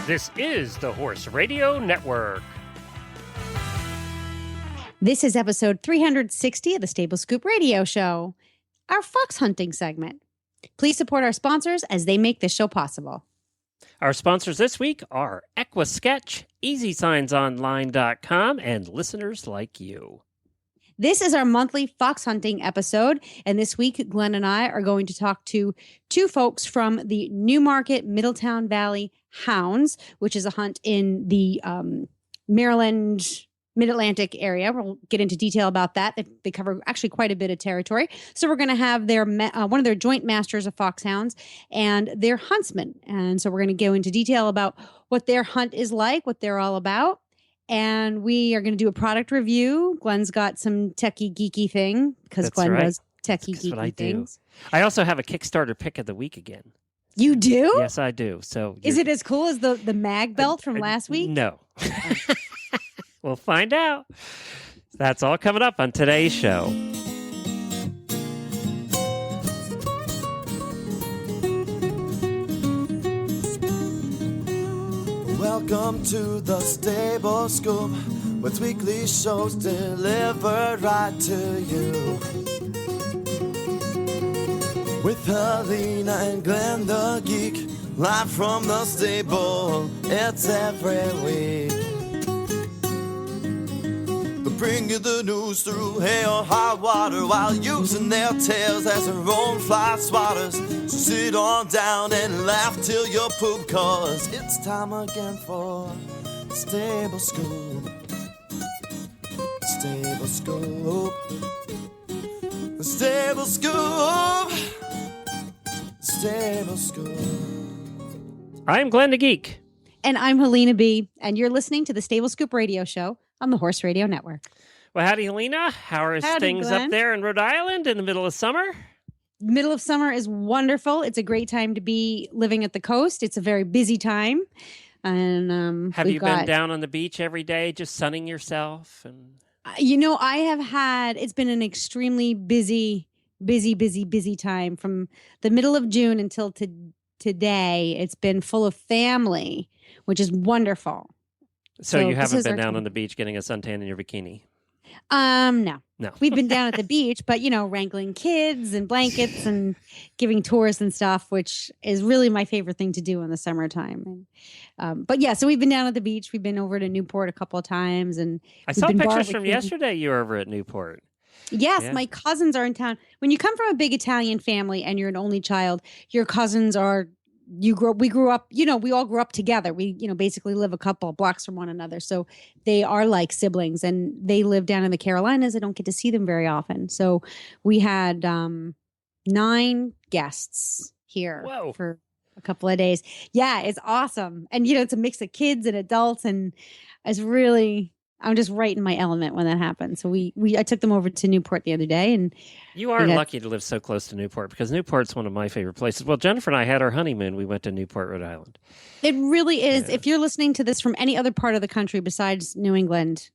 This is the Horse Radio Network. This is episode 360 of the Stable Scoop Radio Show, our fox hunting segment. Please support our sponsors as they make this show possible. Our sponsors this week are EquiSketch, EasySignsOnline.com, and listeners like you. This is our monthly fox hunting episode, and this week Glenn and I are going to talk to two folks from the Newmarket Middletown Valley Hounds, which is a hunt in the Maryland Mid-Atlantic area. We'll get into detail about that. They cover actually quite a bit of territory. So we're going to have their one of their joint masters of foxhounds and their huntsman. And so we're going to go into detail about what their hunt is like, what they're all about. And we are going to do a product review. Glenn's got some techie geeky thing because Glenn does techie geeky things. I also have a Kickstarter pick of the week again. You do? Yes, I do. So is it as cool as the mag belt from last week? No. We'll find out. That's all coming up on today's show. Welcome to the Stable Scoop, with weekly shows delivered right to you. With Helena and Glenn the Geek, live from the stable, it's every week. They bring you the news through hail or high water, while using their tails as their own fly swatters. So sit on down and laugh till you poop, cause it's time again for Stable Scoop. Stable Scoop. The Stable Scoop. Stable Scoop. I'm Glenn the Geek. And I'm Helena B. And you're listening to the Stable Scoop Radio Show on the Horse Radio Network. Well, howdy, Helena. How are things Glenn. up there in Rhode Island in the middle of summer? Middle of summer is wonderful. It's a great time to be living at the coast. It's a very busy time. And have you been down on the beach every day, just sunning yourself? And I have had. It's been an extremely busy time from the middle of June until today. It's been full of family, which is wonderful. So you haven't been down on the beach getting a suntan in your bikini? No. No. We've been down at the beach, but, wrangling kids and blankets and giving tours and stuff, which is really my favorite thing to do in the summertime. And, but yeah, so we've been down at the beach. We've been over to Newport a couple of times. And I saw pictures from yesterday. You were over at Newport. Yes, yeah. My cousins are in town. When you come from a big Italian family and you're an only child, your cousins are... we grew up, we all grew up together. We, basically live a couple of blocks from one another. So they are like siblings, and they live down in the Carolinas. I don't get to see them very often. So we had 9 guests here for a couple of days. Yeah, it's awesome. And, it's a mix of kids and adults, and it's really... I'm just right in my element when that happens. So I took them over to Newport the other day, and you are lucky to live so close to Newport, because Newport's one of my favorite places. Well, Jennifer and I had our honeymoon. We went to Newport, Rhode Island. It really is. Yeah. If you're listening to this from any other part of the country besides New England,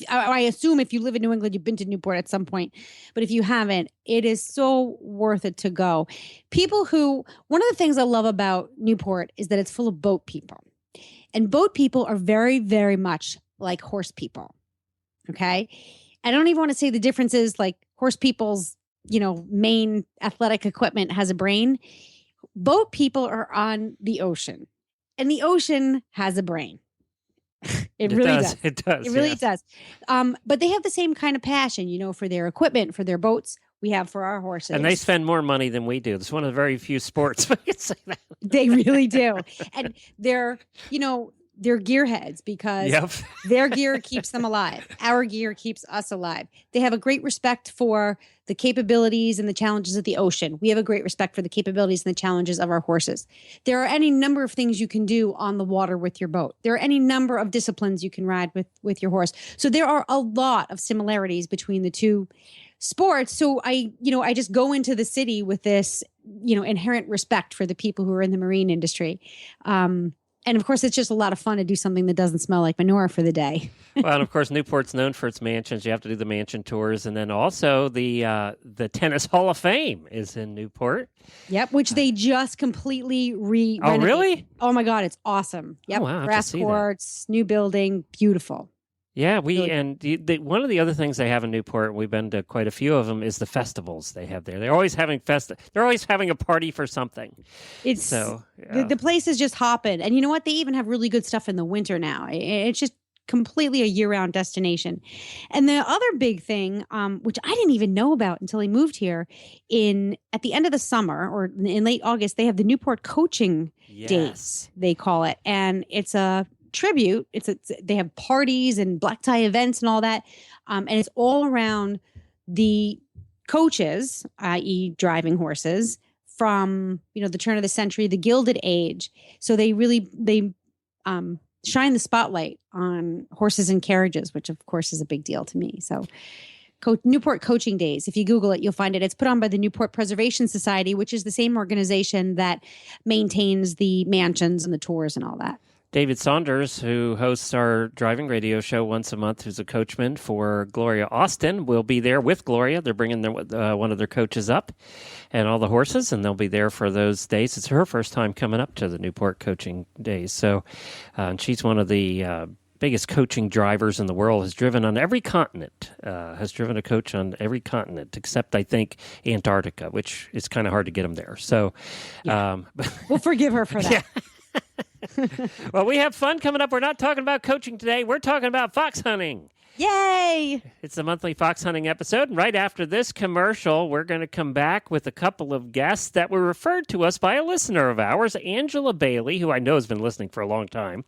I assume if you live in New England, you've been to Newport at some point. But if you haven't, it is so worth it to go. One of the things I love about Newport is that it's full of boat people, and boat people are very, very much like horse people. Okay. I don't even want to say the difference is like horse people's, main athletic equipment has a brain. Boat people are on the ocean, and the ocean has a brain. It really does. It does. It really does. But they have the same kind of passion, for their equipment, for their boats. We have for our horses. And they spend more money than we do. It's one of the very few sports we can say that. They really do. And they're gearheads, because their gear keeps them alive. Our gear keeps us alive. They have a great respect for the capabilities and the challenges of the ocean. We have a great respect for the capabilities and the challenges of our horses. There are any number of things you can do on the water with your boat. There are any number of disciplines you can ride with your horse. So there are a lot of similarities between the two sports. So I just go into the city with this, inherent respect for the people who are in the marine industry. And of course, it's just a lot of fun to do something that doesn't smell like manure for the day. Well, and of course, Newport's known for its mansions. You have to do the mansion tours, and then also the Tennis Hall of Fame is in Newport. Yep, which they just completely Oh, really? Oh my God, it's awesome. Yep, Oh, wow, I have to grass see that. courts, new building, beautiful. Yeah, Really one of the other things they have in Newport, and we've been to quite a few of them, is the festivals they have there. They're always having They're always having a party for something. It's So yeah. the place is just hopping, and you know what? They even have really good stuff in the winter now. It's just completely a year-round destination. And the other big thing, which I didn't even know about until I moved here, at the end of the summer or in late August, they have the Newport Coaching Days, they call it, and it's a tribute. They have parties and black tie events and all that, and it's all around the coaches, i.e., driving horses from the turn of the century, the Gilded Age. So they shine the spotlight on horses and carriages, which of course is a big deal to me. So Newport Coaching Days, if you Google it, you'll find it. It's put on by the Newport Preservation Society, which is the same organization that maintains the mansions and the tours and all that. David Saunders, who hosts our driving radio show once a month, who's a coachman for Gloria Austin, will be there with Gloria. They're bringing one of their coaches up and all the horses, and they'll be there for those days. It's her first time coming up to the Newport Coaching Days. So and she's one of the biggest coaching drivers in the world, has driven on every continent, has driven a coach on every continent, except, I think, Antarctica, which is kind of hard to get them there. So we'll forgive her for that. Yeah. Well, we have fun coming up. We're not talking about coaching today. We're talking about fox hunting. Yay! It's the monthly fox hunting episode. And right after this commercial, we're going to come back with a couple of guests that were referred to us by a listener of ours, Angela Bailey, who I know has been listening for a long time.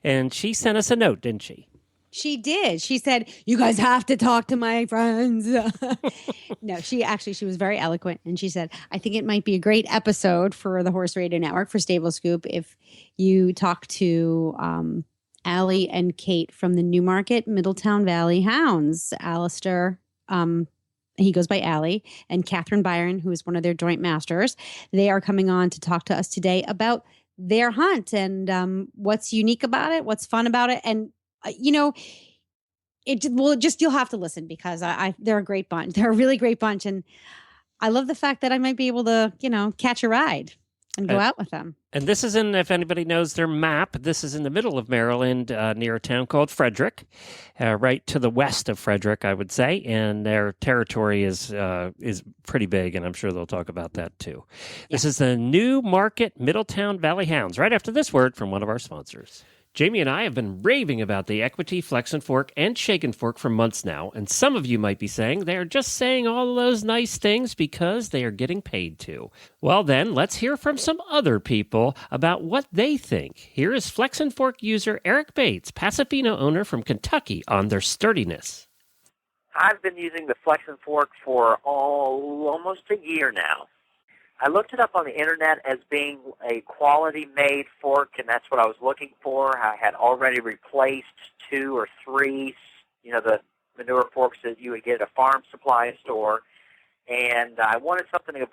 And she sent us a note, didn't she? She did. She said, "You guys have to talk to my friends." No, she was very eloquent. And she said, "I think it might be a great episode for the Horse Radio Network, for Stable Scoop, if you talk to Allie and Kate from the Newmarket Middletown Valley Hounds. Alistair, he goes by Allie, and Catherine Byron, who is one of their joint masters. They are coming on to talk to us today about their hunt and what's unique about it, what's fun about it. And you'll have to listen, because they're a great bunch. They're a really great bunch. And I love the fact that I might be able to, catch a ride and go out with them. And this is if anybody knows their map, this is in the middle of Maryland, near a town called Frederick, right to the west of Frederick, I would say. And their territory is pretty big, and I'm sure they'll talk about that too. Yeah. This is the Newmarket Middletown Valley Hounds, right after this word from one of our sponsors. Jamie and I have been raving about the Equity Flex and Fork and Shake and Fork for months now, and some of you might be saying they are just saying all of those nice things because they are getting paid to. Well then, let's hear from some other people about what they think. Here is Flex and Fork user Eric Bates, Pasofino owner from Kentucky, on their sturdiness. I've been using the Flex and Fork for almost a year now. I looked it up on the internet as being a quality-made fork, and that's what I was looking for. I had already replaced 2 or 3, the manure forks that you would get at a farm supply store, and I wanted something of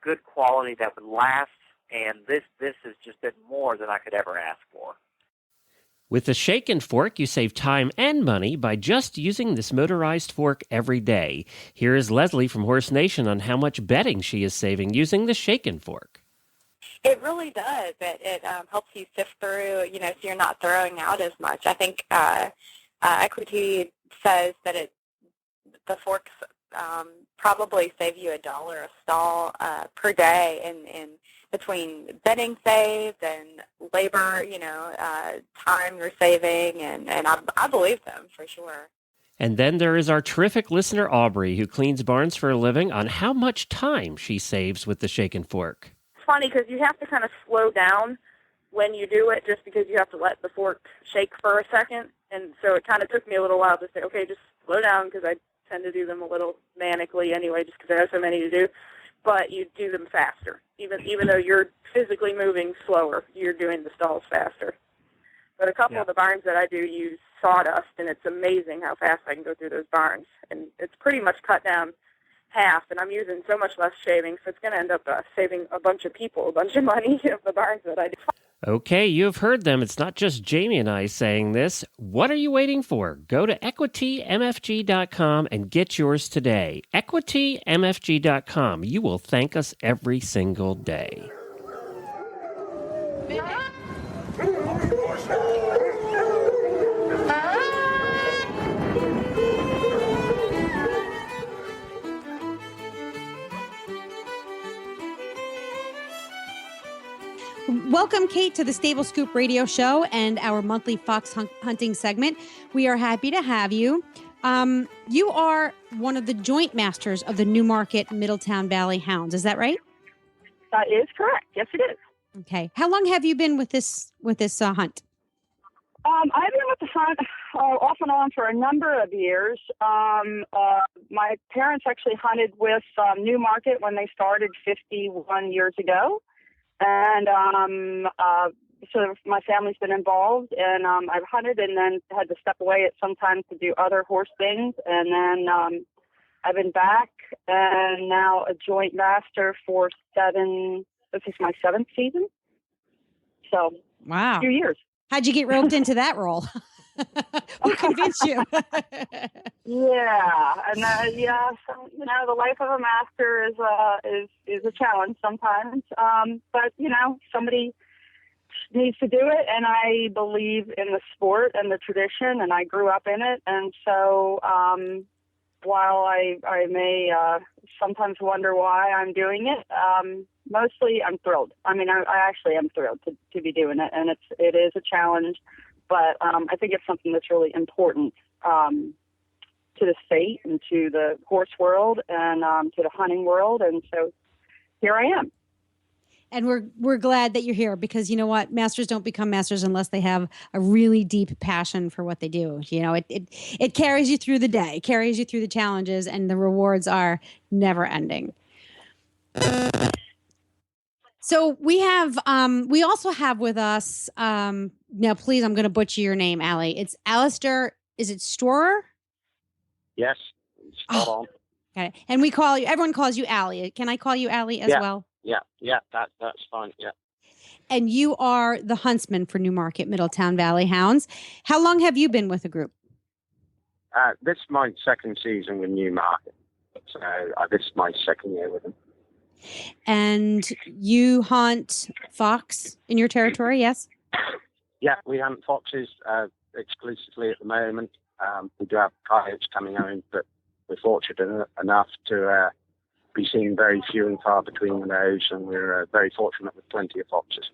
good quality that would last, and this has just been more than I could ever ask for. With the Shake and Fork, you save time and money by just using this motorized fork every day. Here is Leslie from Horse Nation on how much bedding she is saving using the Shake and Fork. It really does. It helps you sift through, so you're not throwing out as much. I think Equity says that the forks probably save you $1 a stall per day in between bedding saved and labor, time you're saving, and I believe them for sure. And then there is our terrific listener, Aubrey, who cleans barns for a living, on how much time she saves with the Shake and Fork. It's funny because you have to kind of slow down when you do it, just because you have to let the fork shake for a second. And so it kind of took me a little while to say, okay, just slow down, because I tend to do them a little manically anyway, just because I have so many to do. But you do them faster. Even though you're physically moving slower, you're doing the stalls faster. But a couple of the barns that I do use sawdust, and it's amazing how fast I can go through those barns. And it's pretty much cut down half, and I'm using so much less shaving, so it's going to end up saving a bunch of people a bunch of money of the barns that I do. Okay, you have heard them. It's not just Jamie and I saying this. What are you waiting for? Go to equitymfg.com and get yours today. equitymfg.com. You will thank us every single day. Welcome, Kate, to the Stable Scoop Radio Show and our monthly fox hunting segment. We are happy to have you. You are one of the joint masters of the Newmarket Middletown Valley Hounds. Is that right? That is correct. Yes, it is. Okay. How long have you been with this hunt? I've been with the hunt off and on for a number of years. My parents actually hunted with Newmarket when they started 51 years ago. And so my family's been involved, and I've hunted and then had to step away at some time to do other horse things. And then I've been back and now a joint master for this is my 7th season. So, wow. A few years. How'd you get roped into that role? Who convinced you? Yeah, and so, the life of a master is a challenge sometimes. But somebody needs to do it, and I believe in the sport and the tradition, and I grew up in it, and so while I may sometimes wonder why I'm doing it, mostly I'm thrilled. I mean, I actually am thrilled to be doing it, and it is a challenge. But I think it's something that's really important to the state and to the horse world and to the hunting world. And so here I am. And we're glad that you're here because you know what? Masters don't become masters unless they have a really deep passion for what they do. It carries you through the day, carries you through the challenges, and the rewards are never ending. So we also have with us, now please, I'm going to butcher your name, Allie. It's Alistair, is it Storer? Yes, spot on. Okay. And everyone calls you Allie. Can I call you Allie as well? Yeah, that's fine, yeah. And you are the huntsman for Newmarket Middletown Valley Hounds. How long have you been with the group? This is my 2nd season with Newmarket. So this is my 2nd year with them. And you hunt fox in your territory, yes? Yeah, we hunt foxes exclusively at the moment. We do have coyotes coming home, but we're fortunate enough to be seen very few and far between with those, and we're very fortunate with plenty of foxes.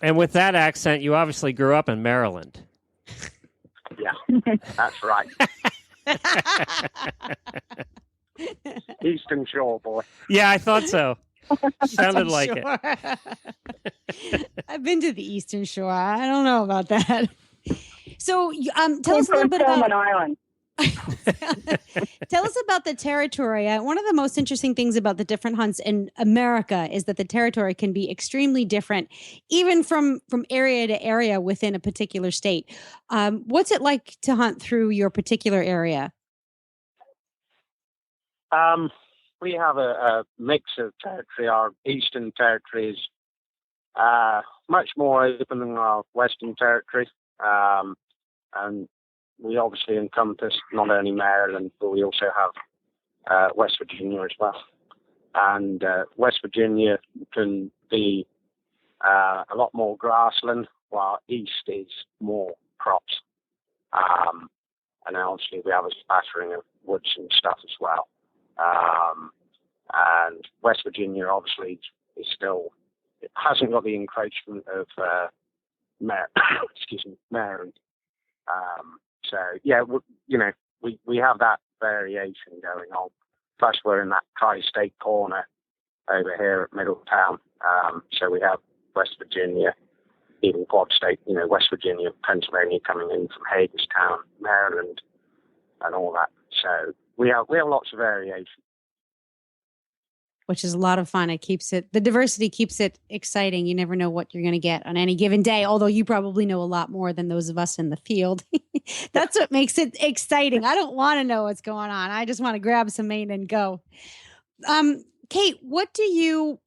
And with that accent, you obviously grew up in Maryland. Yeah, that's right. Eastern Shore, boy. Yeah, I thought so. Sounded like it. I've been to the Eastern Shore. I don't know about that. So, tell us a little bit about Island. Tell us about the territory. One of the most interesting things about the different hunts in America is that the territory can be extremely different, even from area to area within a particular state. What's it like to hunt through your particular area? We have a mix of territory. Our eastern territory is much more open than our western territory. And we obviously encompass not only Maryland, but we also have West Virginia as well. And West Virginia can be a lot more grassland, while east is more crops. And obviously we have a spattering of woods and stuff as well. And West Virginia obviously is still, it hasn't got the encroachment of Maryland. So yeah, we have that variation going on. Plus we're in that tri-state corner over here at Middletown. So we have West Virginia, even Quad State, West Virginia, Pennsylvania coming in from Hagerstown, Maryland, and all that. So we have lots of variation. Which is a lot of fun. The diversity keeps it exciting. You never know what you're going to get on any given day, although you probably know a lot more than those of us in the field. That's what makes it exciting. I don't want to know what's going on. I just want to grab some mane and go. Kate, what do you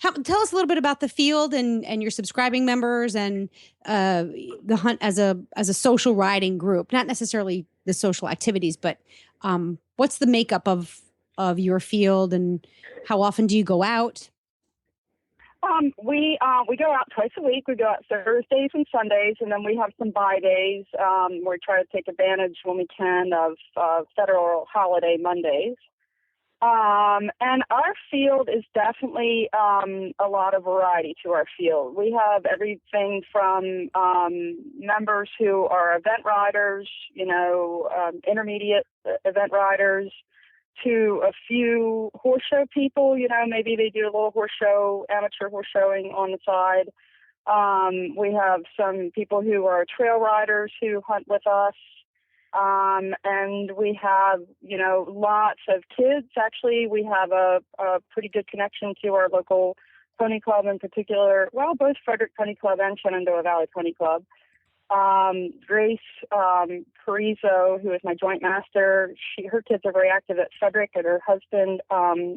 Tell us a little bit about the field and your subscribing members and the hunt as a social riding group. Not necessarily the social activities, but what's the makeup of your field and how often do you go out? We go out twice a week. We go out Thursdays and Sundays, and then we have some bye days where we try to take advantage when we can of federal holiday Mondays. And our field is definitely a lot of variety to our field. We have everything from members who are event riders, intermediate event riders, to a few horse show people. Maybe they do a little horse show, amateur horse showing on the side. We have some people who are trail riders who hunt with us. And we have, lots of kids. Actually, we have a pretty good connection to our local pony club in particular. Well, both Frederick Pony Club and Shenandoah Valley Pony Club. Grace Carrizo, who is my joint master, her kids are very active at Frederick, and her husband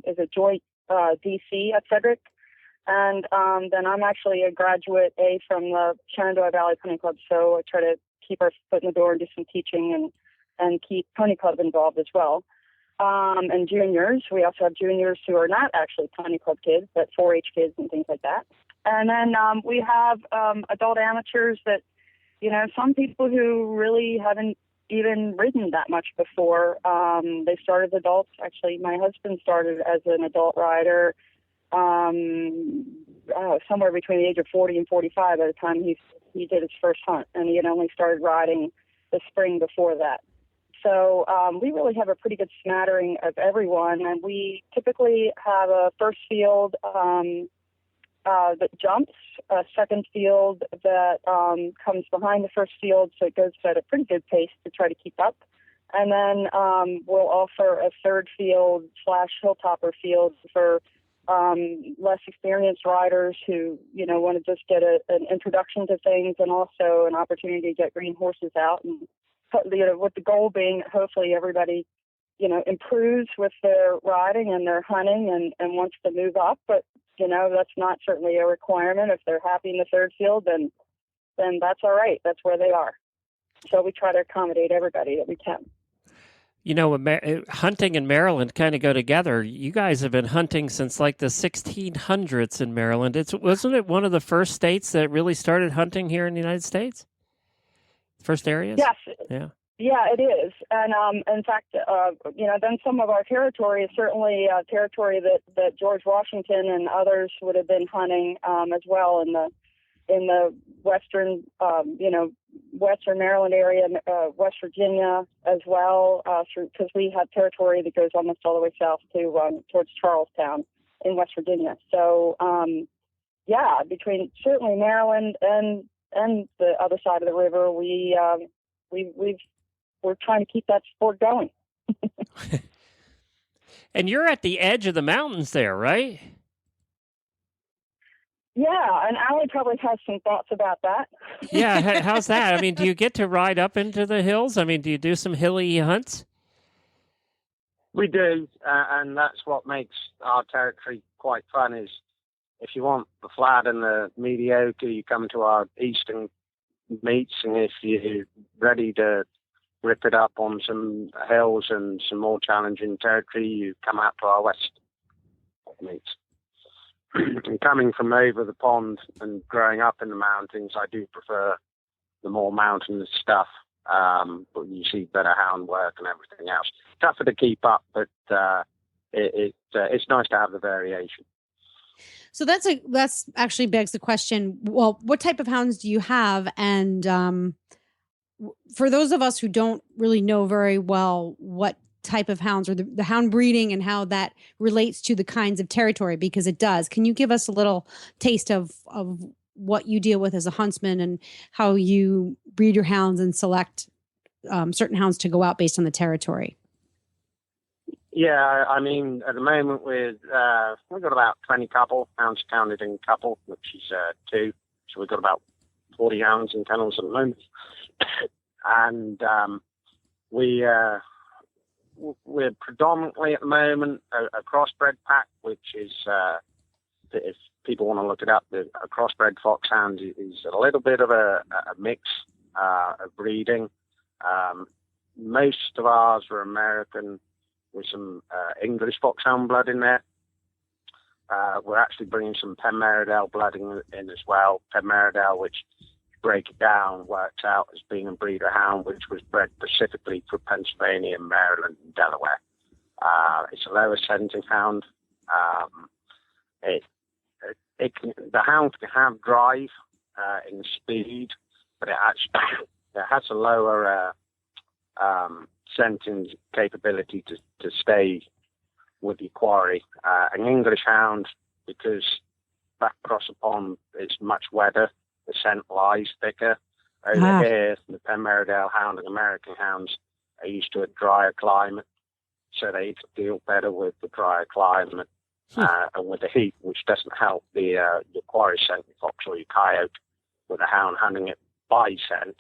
is a joint DC at Frederick. And then I'm actually a graduate from the Shenandoah Valley Pony Club, so I try to keep our foot in the door and do some teaching and keep Pony Club involved as well. And juniors, we also have juniors who are not actually Pony Club kids, but 4-H kids and things like that. And then we have adult amateurs that, some people who really haven't even ridden that much before. They started as adults. Actually, my husband started as an adult rider somewhere between the age of 40 and 45 by the time he did his first hunt, and he had only started riding the spring before that. So we really have a pretty good smattering of everyone, and we typically have a first field that jumps, a second field that comes behind the first field, so it goes at a pretty good pace to try to keep up. And then we'll offer a third field / hilltopper field for less experienced riders who, want to just get an introduction to things and also an opportunity to get green horses out. And, with the goal being hopefully everybody, improves with their riding and their hunting and wants to move up. But, that's not certainly a requirement. If they're happy in the third field, then that's all right. That's where they are. So we try to accommodate everybody that we can. Hunting and Maryland kind of go together. You guys have been hunting since like the 1600s in Maryland. Wasn't it one of the first states that really started hunting here in the United States? First areas? Yes. Yeah. Yeah, it is. And in fact, then some of our territory is certainly a territory that George Washington and others would have been hunting as well in the western, western Maryland area, West Virginia as well, because we have territory that goes almost all the way south to towards Charlestown in West Virginia. So, between certainly Maryland and the other side of the river, we're trying to keep that sport going. And you're at the edge of the mountains there, right? Yeah, and Allie probably has some thoughts about that. Yeah, how's that? I mean, do you get to ride up into the hills? I mean, do you do some hilly hunts? We do, and that's what makes our territory quite fun is if you want the flat and the mediocre, you come to our eastern meets, and if you're ready to rip it up on some hills and some more challenging territory, you come out to our west meets. And coming from over the pond and growing up in the mountains, I do prefer the more mountainous stuff. But you see better hound work and everything else. Tougher to keep up, but it's nice to have the variation. So that's actually begs the question. Well, what type of hounds do you have? And for those of us who don't really know very well what type of hounds or the hound breeding and how that relates to the kinds of territory, because it does. Can you give us a little taste of what you deal with as a huntsman and how you breed your hounds and select certain hounds to go out based on the territory? Yeah, I mean, at the moment we've got about 20 couple, hounds counted in couple, which is 2. So we've got about 40 hounds in kennels at the moment. And we're predominantly at the moment a crossbred pack, which is if people want to look it up, a crossbred foxhound is a little bit of a mix of breeding. Most of ours were American with some English foxhound blood in there. We're actually bringing some Penmeredale blood in as well. Penmeredale, which break it down, works out as being a breeder hound which was bred specifically for Pennsylvania, Maryland, and Delaware. It's a lower scenting hound. The hound can have drive in speed, but it has a lower scenting capability to stay with the quarry. An English hound, because back across the pond it's much wetter, the scent lies thicker. Over here, the Penmeredale hound and American hounds are used to a drier climate, so they deal better with the drier climate and with the heat, which doesn't help your quarry scenting fox or your coyote. With a hound hunting it by scent,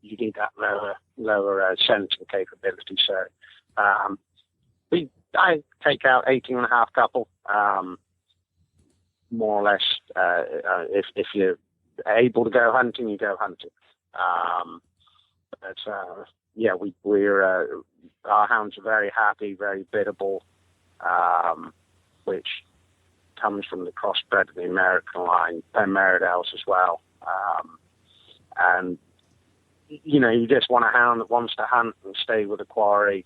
you need that lower scenting capability. So I take out 18 and a half couple, more or less. If you're able to go hunting, you go hunting. Our hounds are very happy, very biddable, which comes from the crossbred of the American line, Penmeredales as well. And you just want a hound that wants to hunt and stay with a quarry,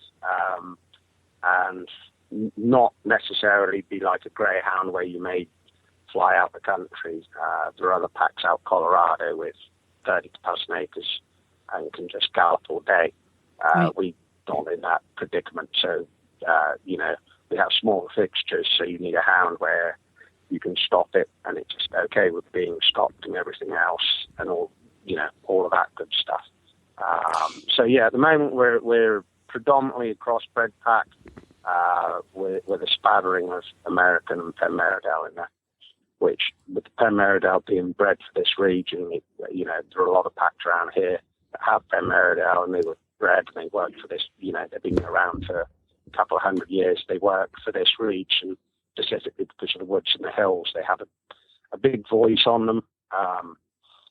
and not necessarily be like a greyhound where you may fly out the country. There are other packs out Colorado with 30,000 acres and can just gallop all day. We don't in that predicament. So, we have smaller fixtures, so you need a hound where you can stop it and it's just okay with being stopped and everything else and all of that good stuff. At the moment we're predominantly a crossbred pack with a spattering of American and Penmeredale in there, which with the Penmeredale being bred for this region, there are a lot of packs around here that have Penmeredale and they were bred and they work for this, they've been around for a couple of 100 years. They work for this region specifically because of the woods and the hills. They have a big voice on them,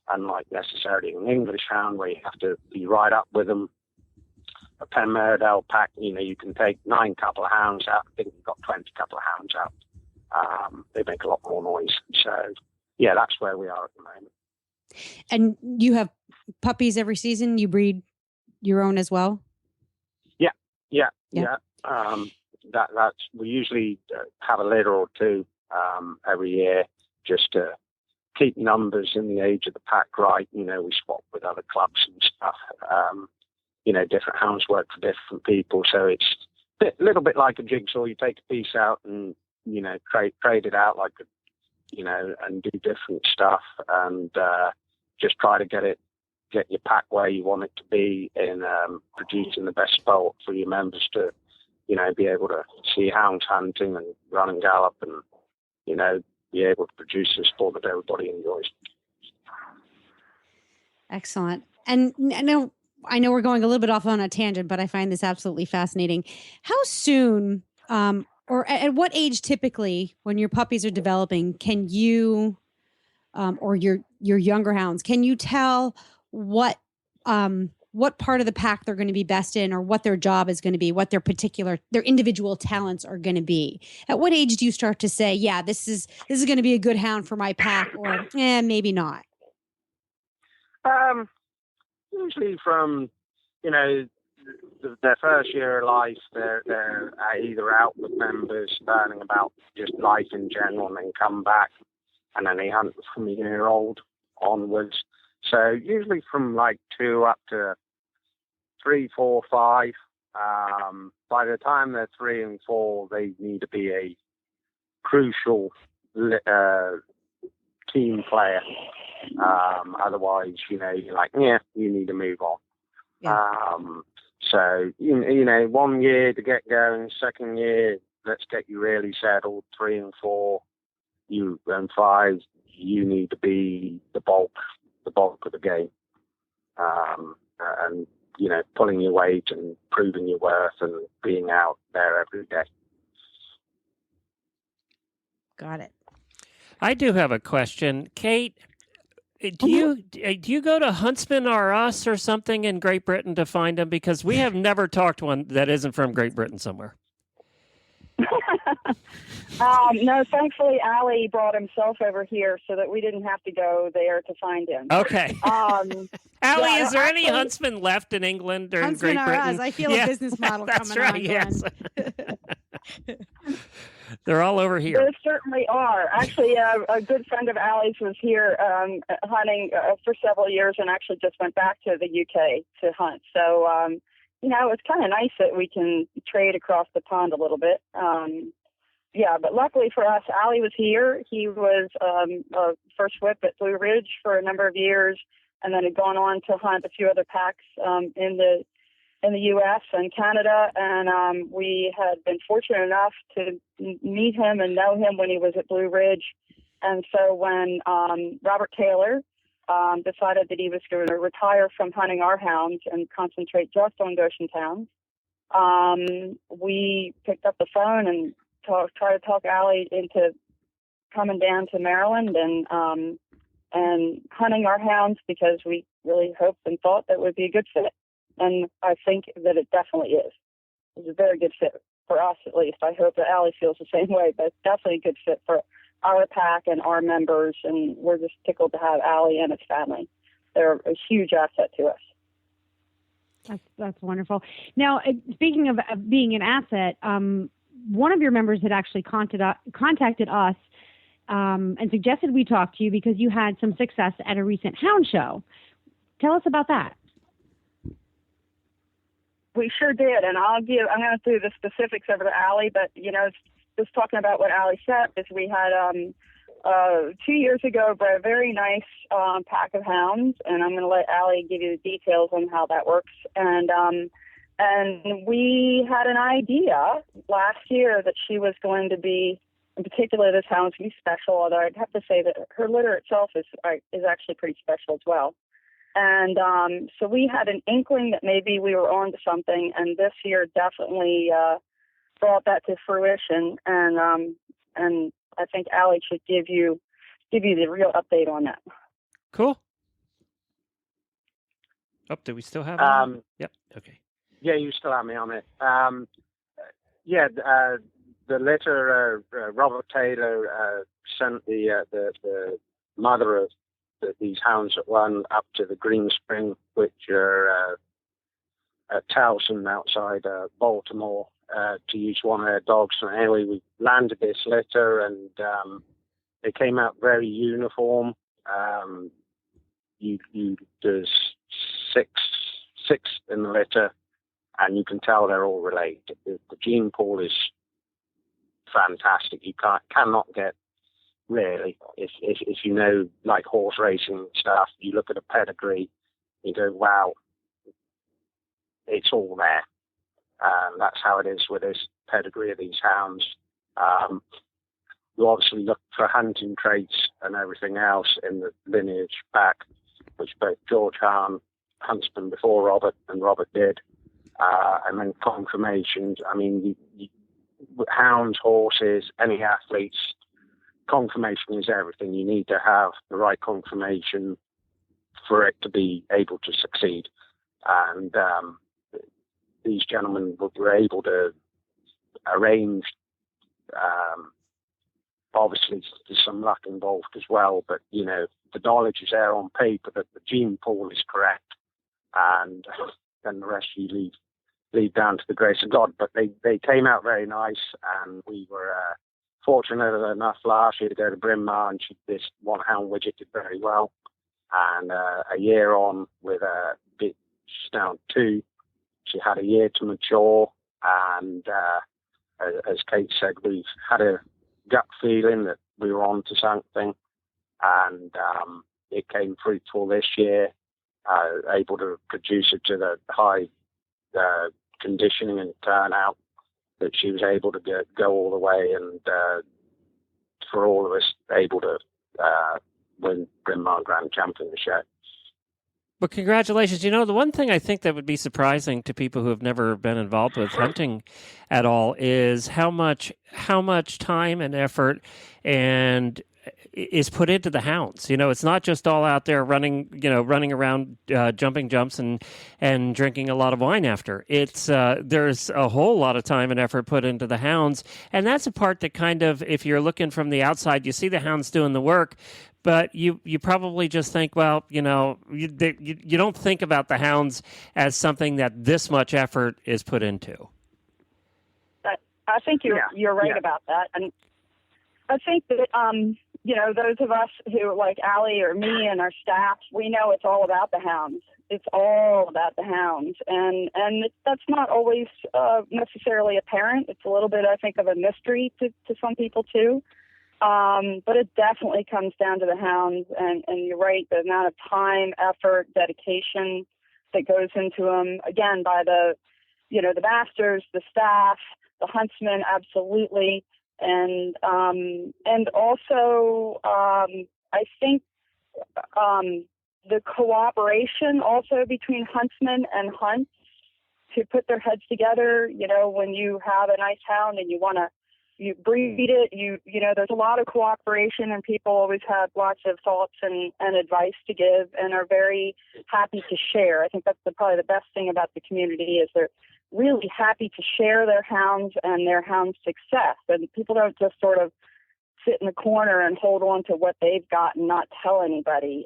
unlike necessarily an English hound where you have to be right up with them. A Penmeredale pack, you can take 9 couple of hounds out. I think you've got 20 couple of hounds out. They make a lot more noise. So, that's where we are at the moment. And you have puppies every season? You breed your own as well? Yeah. We usually have a litter or two every year just to keep numbers in the age of the pack right. We swap with other clubs and stuff. Different hounds work for different people, so it's a little bit like a jigsaw. You take a piece out and trade it out and do different stuff and just try to get your pack where you want it to be in producing the best sport for your members to be able to see hounds hunting and run and gallop and be able to produce a sport that everybody enjoys. Excellent. And I know we're going a little bit off on a tangent, but I find this absolutely fascinating. How soon, or at what age typically, when your puppies are developing, can you, or your younger hounds, can you tell what part of the pack they're going to be best in, or what their job is going to be, what their individual talents are going to be? At what age do you start to say, yeah, this is going to be a good hound for my pack, or maybe not? Usually from, their first year of life, they're either out with members, learning about just life in general, and then come back, and then they hunt from a year old onwards. So usually from like 2 up to 3, 4, 5. By the time they're 3 and 4, they need to be a crucial team player. Otherwise, you're like, you need to move on. Yeah. So, 1 year to get going, 2nd year, let's get you really settled. 3 and 4, and 5, you need to be the bulk of the game. And, pulling your weight and proving your worth and being out there every day. Got it. I do have a question, Kate. Do you go to Huntsman R Us or something in Great Britain to find them? Because we have never talked to one that isn't from Great Britain somewhere. No, thankfully, Allie brought himself over here so that we didn't have to go there to find him. Okay. Allie, Allie, is there any Huntsman left in England or Huntsman in Great or Britain? us. I feel a business model that's coming right, on. yes. They're all over here. There certainly are. Actually, a good friend of Allie's was here hunting for several years and actually just went back to the UK to hunt. So, it's kind of nice that we can trade across the pond a little bit. But luckily for us, Allie was here. He was a first whip at Blue Ridge for a number of years and then had gone on to hunt a few other packs in the U.S. and Canada, and we had been fortunate enough to meet him and know him when he was at Blue Ridge. And so when Robert Taylor decided that he was going to retire from hunting our hounds and concentrate just on Goshen Towns, we picked up the phone and tried to talk Allie into coming down to Maryland and hunting our hounds because we really hoped and thought that would be a good fit. And I think that it definitely is. It's a very good fit for us, at least. I hope that Allie feels the same way, but it's definitely a good fit for our pack and our members, and we're just tickled to have Allie and his family. They're a huge asset to us. That's wonderful. Now, speaking of being an asset, one of your members had actually contacted us and suggested we talk to you because you had some success at a recent hound show. Tell us about that. We sure did, and I'm going to do the specifics over to Allie, but, just talking about what Allie said is we had 2 years ago bred a very nice pack of hounds, and I'm going to let Allie give you the details on how that works. And we had an idea last year that she was going to be, in particular, this hound was going to be special, although I'd have to say that her litter itself is actually pretty special as well. And so we had an inkling that maybe we were on to something, and this year definitely brought that to fruition. And I think Allie should give you the real update on that. Cool. Oh, do we still have it? Yep. Okay. Yeah, you still have me on it. The letter Robert Taylor sent the mother of these hounds that run up to the Green Spring, which are at Towson outside Baltimore, to use one of their dogs. And anyway, we landed this litter, and they came out very uniform. There's six in the litter, and you can tell they're all related. The gene pool is fantastic. You cannot get. Really, if you know, like horse racing and stuff, you look at a pedigree, you go, wow, it's all there. That's how it is with this pedigree of these hounds. You obviously look for hunting traits and everything else in the lineage back, which both George Hahn, huntsman before Robert, and Robert did. And then confirmations. I mean, hounds, horses, any athletes, confirmation is everything. You need to have the right confirmation for it to be able to succeed. And these gentlemen were able to arrange, obviously there's some luck involved as well, but, the knowledge is there on paper that the gene pool is correct, and then the rest you leave down to the grace of God. But they came out very nice, and we were fortunate enough last year to go to Bryn Mawr, and this one hound widget did very well. And a year on with she's now 2. She had a year to mature, and as Kate said, we've had a gut feeling that we were on to something, and it came fruitful this year, able to produce it to the high conditioning and turnout that she was able to go all the way, and for all of us able to win Bryn Mawr Grand Championship. Well, congratulations. The one thing I think that would be surprising to people who have never been involved with hunting at all is how much time and effort and is put into the hounds. It's not just all out there running around, jumping jumps and drinking a lot of wine after. It's there's a whole lot of time and effort put into the hounds, and that's a part that kind of, if you're looking from the outside, you see the hounds doing the work, but you probably just think, well, you don't think about the hounds as something that this much effort is put into. I think you're right about that, and I think that those of us who, like Allie or me and our staff, we know it's all about the hounds. It's all about the hounds, and that's not always necessarily apparent. It's a little bit, I think, of a mystery to some people too. But it definitely comes down to the hounds, and you're right, the amount of time, effort, dedication that goes into them, again, by the masters, the staff, the huntsmen, absolutely. And also, I think the cooperation also between huntsmen and hunts to put their heads together, when you have a nice hound and you breed it, there's a lot of cooperation, and people always have lots of thoughts and advice to give and are very happy to share. I think that's probably the best thing about the community is they're really happy to share their hounds and their hounds' success. And people don't just sort of sit in the corner and hold on to what they've got and not tell anybody.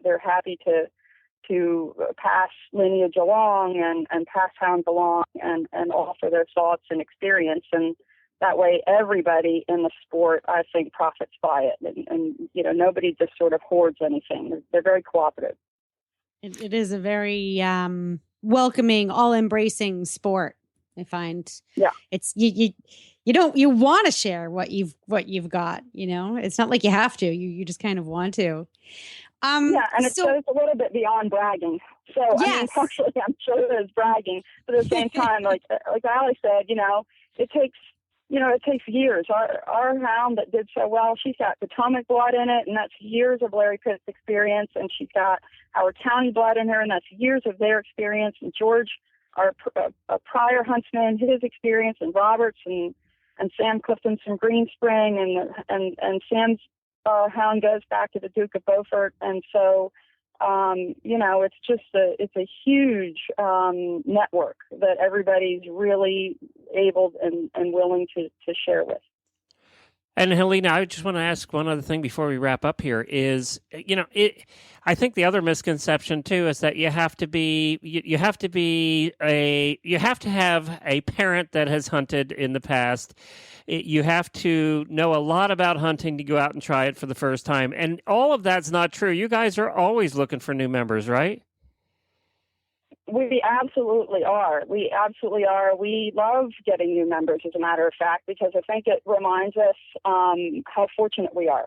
They're happy to pass lineage along and pass hounds along and offer their thoughts and experience. And that way everybody in the sport, I think, profits by it. And nobody just sort of hoards anything. They're very cooperative. It is a very welcoming, all-embracing sport, I find. Yeah. It's you want to share what you've got, It's not like you have to. You just kind of want to. And it goes a little bit beyond bragging. So, yes. I mean, partially, I'm sure there's bragging, but at the same time, like Ali said, it takes years. Our hound that did so well, she's got Potomac blood in it, and that's years of Larry Pitt's experience, and she's got Howard County blood in her, and that's years of their experience, and George, our prior huntsman, his experience, and Roberts and Sam Clifton from Green Spring, and Sam's hound goes back to the Duke of Beaufort, and so it's a huge network that everybody's really able and willing to share with. And Helena, I just want to ask one other thing before we wrap up here is, I think the other misconception too is that you have to have a parent that has hunted in the past. You have to know a lot about hunting to go out and try it for the first time. And all of that's not true. You guys are always looking for new members, right? We absolutely are. We love getting new members, as a matter of fact, because I think it reminds us how fortunate we are.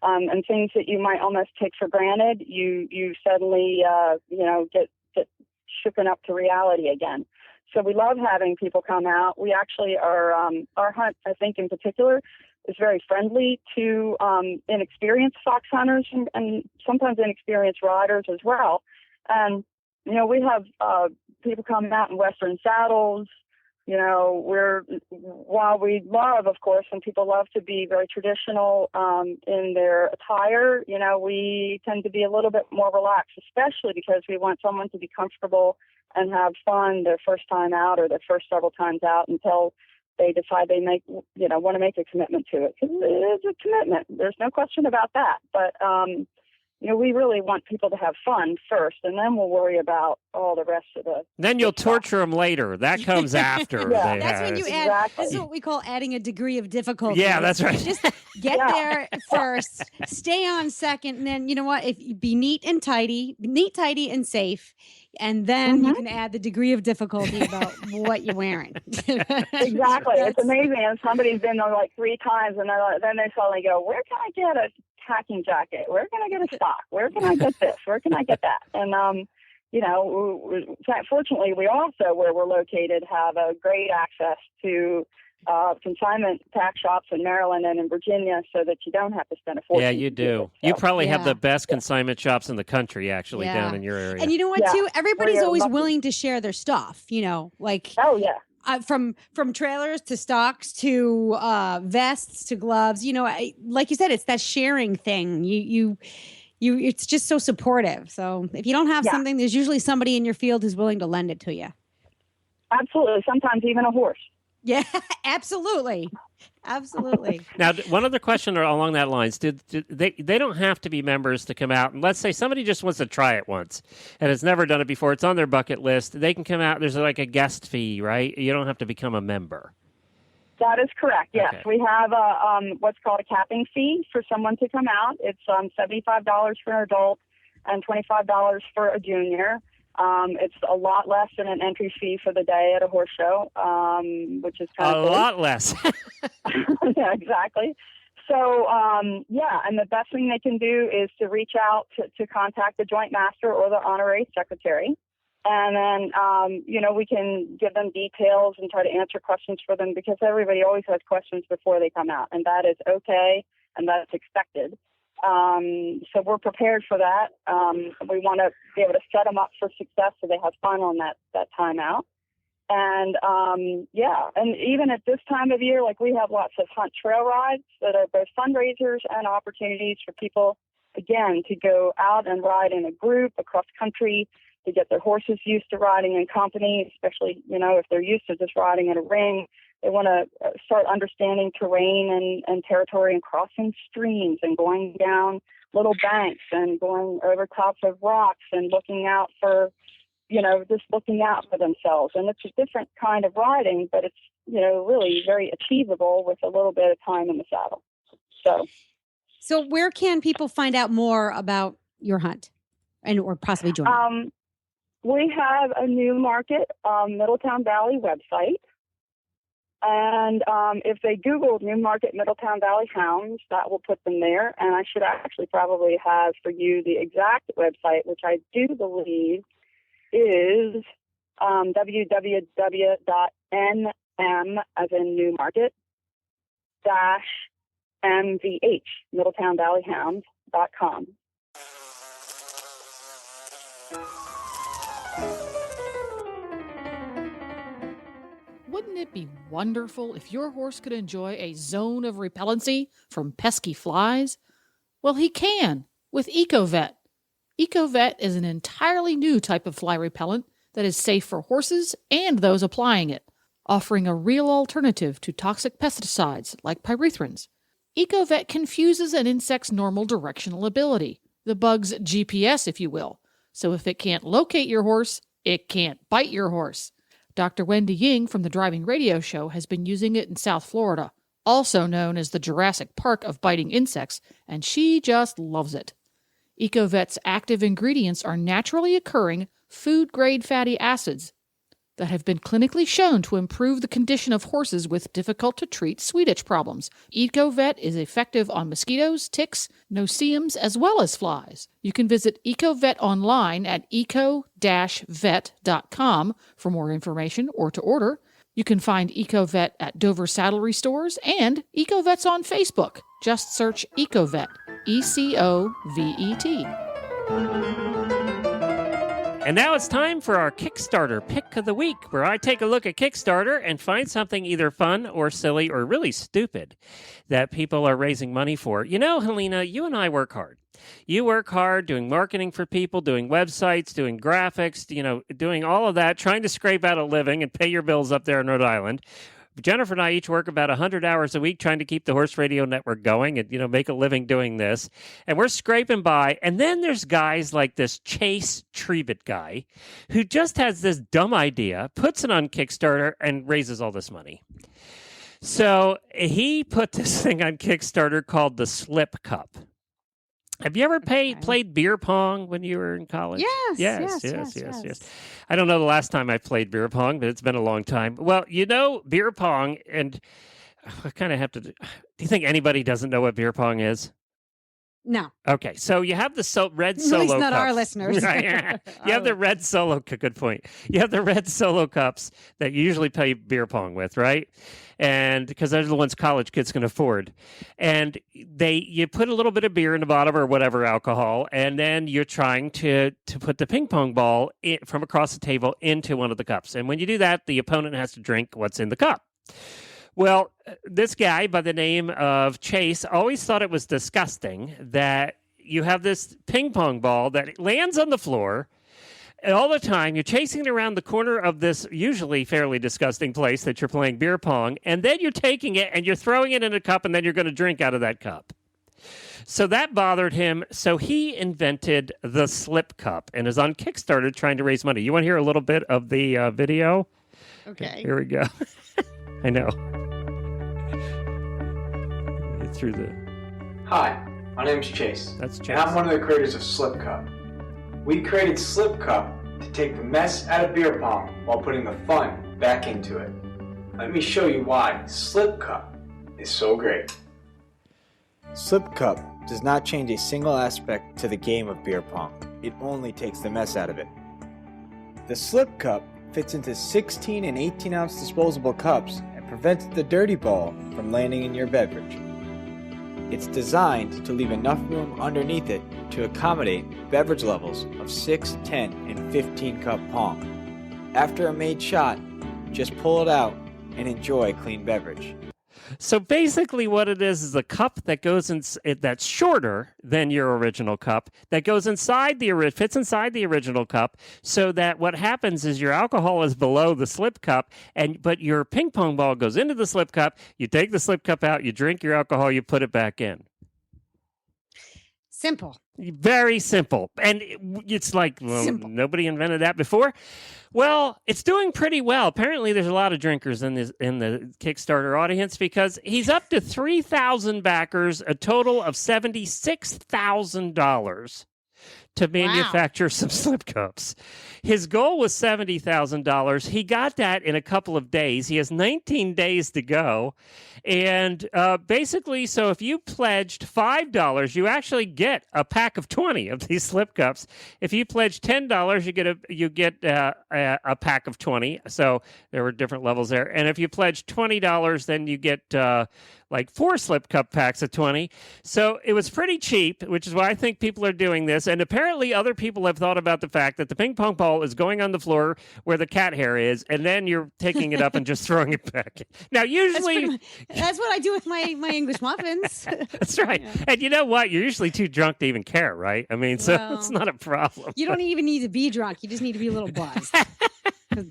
And things that you might almost take for granted, you suddenly, get shooken up to reality again. So we love having people come out. We actually are, our hunt, I think in particular, is very friendly to inexperienced fox hunters and sometimes inexperienced riders as well. And we have people come out in Western saddles. While we love, of course, and people love to be very traditional in their attire, we tend to be a little bit more relaxed, especially because we want someone to be comfortable and have fun their first time out or their first several times out until they decide they want to make a commitment to it. Because it is a commitment. There's no question about that. But we really want people to have fun first, and then we'll worry about all the rest of the. Then you'll torture them later. That comes after. Yeah. That's when you add. Exactly. This is what we call adding a degree of difficulty. Yeah, that's right. Just get there first, stay on second, and then you know what? If you be neat, tidy, and safe, and then you can add the degree of difficulty about what you're wearing. Exactly. It's amazing. And somebody's been there like 3 times, and then they suddenly go, "Where can I get a hacking jacket? Where can I get a sock? Where can I get this? Where can I get that?" And fortunately, we also, where we're located, have a great access to consignment tack shops in Maryland and in Virginia, so that you don't have to spend a fortune. Yeah, you do. You probably have the best consignment shops in the country, actually, down in your area. And you know what, too? Everybody's always willing to share their stuff. Oh yeah. from trailers to stocks to vests to gloves. Like you said, it's that sharing thing. You it's just so supportive. So if you don't have something, there's usually somebody in your field who's willing to lend it to you. Absolutely. Sometimes even a horse. Yeah, absolutely. Absolutely. Now, one other question along that lines. They don't have to be members to come out. And let's say somebody just wants to try it once and has never done it before. It's on their bucket list. They can come out. There's like a guest fee, right? You don't have to become a member. That is correct. Yes, Okay. we have what's called a capping fee for someone to come out. It's $75 for an adult and $25 for a junior. It's a lot less than an entry fee for the day at a horse show, which is kind of a lot less. Yeah, exactly. So, and the best thing they can do is to reach out to contact the joint master or the honorary secretary. And then, we can give them details and try to answer questions for them because everybody always has questions before they come out, and that is okay, and that's expected. So we're prepared for that. We want to be able to set them up for success so they have fun on that time out. And, and even at this time of year, like we have lots of hunt trail rides that are both fundraisers and opportunities for people, again, to go out and ride in a group across country, to get their horses used to riding in company, especially, if they're used to just riding in a ring. They want to start understanding terrain and territory and crossing streams and going down little banks and going over tops of rocks and looking out for, just looking out for themselves. And it's a different kind of riding, but it's, really very achievable with a little bit of time in the saddle. So where can people find out more about your hunt or possibly join? We have a New Market, Middletown Valley website. And if they Google New Market Middletown Valley Hounds, that will put them there. And I should actually probably have for you the exact website, which I do believe is www.nm, as in New Market, -MVH, MiddletownValleyHounds.com. Wouldn't it be wonderful if your horse could enjoy a zone of repellency from pesky flies? Well, he can with EcoVet. EcoVet is an entirely new type of fly repellent that is safe for horses and those applying it, offering a real alternative to toxic pesticides like pyrethrins. EcoVet confuses an insect's normal directional ability, the bug's GPS, if you will. So if it can't locate your horse, it can't bite your horse. Dr. Wendy Ying from the Driving Radio Show has been using it in South Florida, also known as the Jurassic Park of biting insects, and she just loves it. EcoVet's active ingredients are naturally occurring food-grade fatty acids that have been clinically shown to improve the condition of horses with difficult-to-treat sweet itch problems. EcoVet is effective on mosquitoes, ticks, no-see-ums, as well as flies. You can visit EcoVet online at eco-vet.com for more information or to order. You can find EcoVet at Dover Saddlery Stores and EcoVet's on Facebook. Just search EcoVet, ECOVET. And now it's time for our Kickstarter Pick of the Week, where I take a look at Kickstarter and find something either fun or silly or really stupid that people are raising money for. Helena, you and I work hard. You work hard doing marketing for people, doing websites, doing graphics, doing all of that, trying to scrape out a living and pay your bills up there in Rhode Island. Jennifer and I each work about 100 hours a week trying to keep the Horse Radio Network going and, make a living doing this. And we're scraping by. And then there's guys like this Chase Trevitt guy who just has this dumb idea, puts it on Kickstarter, and raises all this money. So he put this thing on Kickstarter called the Slip Cup. Have you ever played beer pong when you were in college? Yes. I don't know the last time I played beer pong, but it's been a long time. Well, beer pong, and I kind of have to. Do you think anybody doesn't know what beer pong is? No. Okay, so you have the red At solo least not cups. our listeners. Right. You have the red solo. Good point. You have the red solo cups that you usually play beer pong with, right? And because those are the ones college kids can afford, and you put a little bit of beer in the bottom or whatever alcohol, and then you're trying to put the ping pong ball from across the table into one of the cups. And when you do that, the opponent has to drink what's in the cup. Well, this guy by the name of Chase always thought it was disgusting that you have this ping pong ball that lands on the floor all the time. You're chasing it around the corner of this usually fairly disgusting place that you're playing beer pong, and then you're taking it and you're throwing it in a cup, and then you're going to drink out of that cup. So that bothered him, so he invented the slip cup and is on Kickstarter trying to raise money. You want to hear a little bit of the video? Okay. Here we go. I know. Through the... Hi, my name's Chase. That's Chase. And I'm one of the creators of Slip Cup. We created Slip Cup to take the mess out of beer pong while putting the fun back into it. Let me show you why Slip Cup is so great. Slip Cup does not change a single aspect to the game of beer pong. It only takes the mess out of it. The Slip Cup fits into 16 and 18 ounce disposable cups and prevents the dirty ball from landing in your beverage. It's designed to leave enough room underneath it to accommodate beverage levels of 6, 10, and 15 cup Pong. After a made shot, just pull it out and enjoy a clean beverage. So basically what it is a cup that goes in, that's shorter than your original cup, that goes inside fits inside the original cup, so that what happens is your alcohol is below the slip cup, but your ping pong ball goes into the slip cup, you take the slip cup out, you drink your alcohol, you put it back in. Simple. Very simple. And it's like, well, nobody invented that before. Well, it's doing pretty well. Apparently, there's a lot of drinkers in the Kickstarter audience because he's up to 3,000 backers, a total of $76,000 to manufacture some slip cups. His goal was $70,000. He got that in a couple of days. He has 19 days to go. And basically, so if you pledged $5, you actually get a pack of 20 of these slip cups. If you pledge $10, you get a pack of 20. So there were different levels there. And if you pledge $20, then you get like 4 slip cup packs of 20. So it was pretty cheap, which is why I think people are doing this. And apparently other people have thought about the fact that the ping pong ball is going on the floor where the cat hair is, and then you're taking it up and just throwing it back. Now, usually... That's what I do with my English muffins. That's right. Yeah. And you know what? You're usually too drunk to even care, right? I mean, so it's not a problem. You don't even need to be drunk. You just need to be a little buzzed.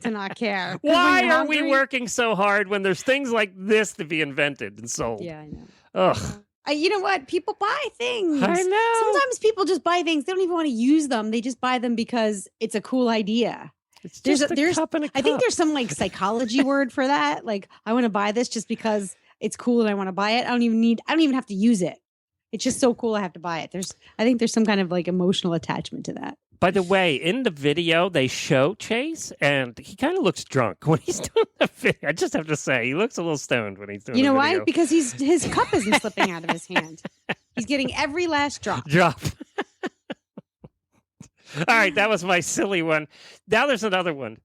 To not care. Why are we working so hard when there's things like this to be invented and sold? Yeah, I know. Ugh. You know what? People buy things. I know. Sometimes people just buy things. They don't even want to use them. They just buy them because it's a cool idea. It's just a cup and a cup. I think there's some like psychology word for that. Like, I want to buy this just because it's cool and I want to buy it. I don't even have to use it. It's just so cool I have to buy it. I think there's some kind of like emotional attachment to that. By the way, in the video, they show Chase, and he kind of looks drunk when he's doing the video. I just have to say, he looks a little stoned when he's doing the video. You know why? Because his cup isn't slipping out of his hand. He's getting every last drop. All right, that was my silly one. Now there's another one.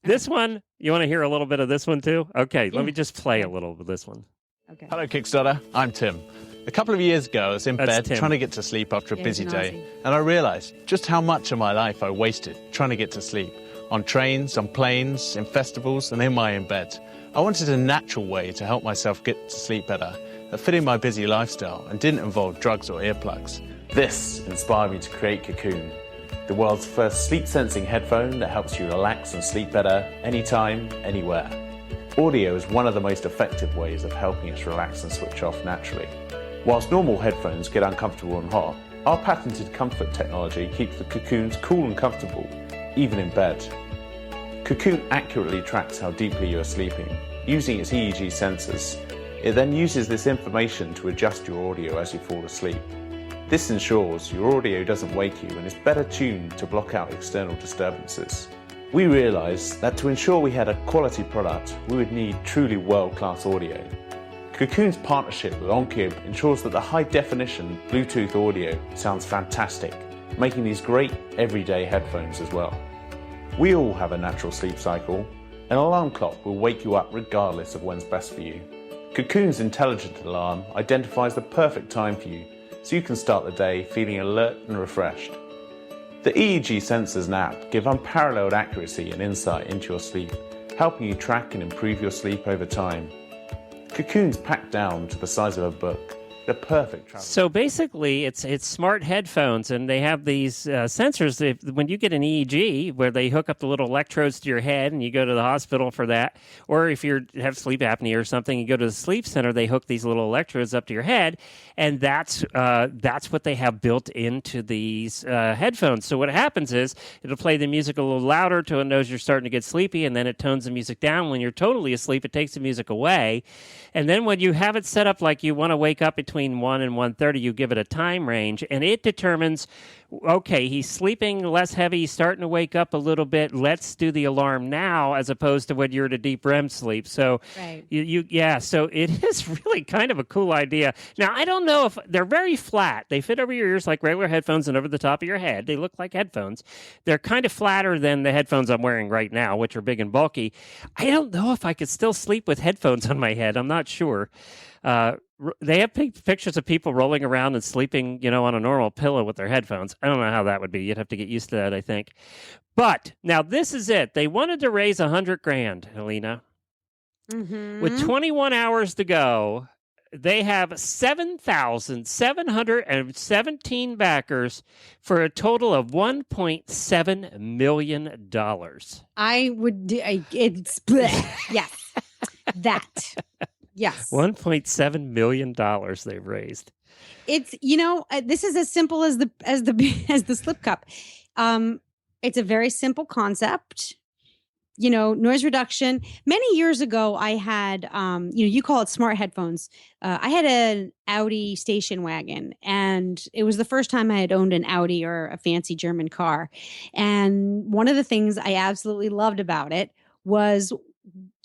This one, you want to hear a little bit of this one too? Okay, let me just play a little of this one. Okay. Hello, Kickstarter. I'm Tim. A couple of years ago, I was in bed trying to get to sleep after a busy day, and I realized just how much of my life I wasted trying to get to sleep. On trains, on planes, in festivals, and in my own bed. I wanted a natural way to help myself get to sleep better that fit in my busy lifestyle and didn't involve drugs or earplugs. This inspired me to create Cocoon, the world's first sleep-sensing headphone that helps you relax and sleep better anytime, anywhere. Audio is one of the most effective ways of helping us relax and switch off naturally. Whilst normal headphones get uncomfortable and hot, our patented comfort technology keeps the Cocoons cool and comfortable, even in bed. Cocoon accurately tracks how deeply you are sleeping, using its EEG sensors. It then uses this information to adjust your audio as you fall asleep. This ensures your audio doesn't wake you and is better tuned to block out external disturbances. We realised that to ensure we had a quality product, we would need truly world-class audio. Cocoon's partnership with OnCube ensures that the high-definition Bluetooth audio sounds fantastic, making these great everyday headphones as well. We all have a natural sleep cycle. An alarm clock will wake you up regardless of when's best for you. Cocoon's intelligent alarm identifies the perfect time for you, so you can start the day feeling alert and refreshed. The EEG sensors and app give unparalleled accuracy and insight into your sleep, helping you track and improve your sleep over time. Cocoon's packed down to the size of a book. The perfect travel. So basically, it's smart headphones, and they have these sensors. When you get an EEG, where they hook up the little electrodes to your head, and you go to the hospital for that, or if you have sleep apnea or something, you go to the sleep center. They hook these little electrodes up to your head, and that's what they have built into these headphones. So what happens is it'll play the music a little louder till it knows you're starting to get sleepy, and then it tones the music down. When you're totally asleep, it takes the music away, and then when you have it set up like you want to wake up between 1 and 1:30, you give it a time range, and it determines, okay, he's sleeping less heavy, he's starting to wake up a little bit, let's do the alarm now, as opposed to when you're in a deep REM sleep. So, right. So it is really kind of a cool idea. Now, I don't know if they're very flat. They fit over your ears like regular headphones and over the top of your head. They look like headphones. They're kind of flatter than the headphones I'm wearing right now, which are big and bulky. I don't know if I could still sleep with headphones on my head. I'm not sure. They have pictures of people rolling around and sleeping, on a normal pillow with their headphones. I don't know how that would be. You'd have to get used to that, I think. But now this is it. They wanted to raise $100,000, Helena. Mm-hmm. With 21 hours to go, they have 7,717 backers for a total of $1.7 million. I would. It's yes, that. Yes. $1.7 million they've raised. It's, this is as simple as the slip cup. It's a very simple concept. Noise reduction. Many years ago, I had, you call it smart headphones. I had an Audi station wagon, and it was the first time I had owned an Audi or a fancy German car. And one of the things I absolutely loved about it was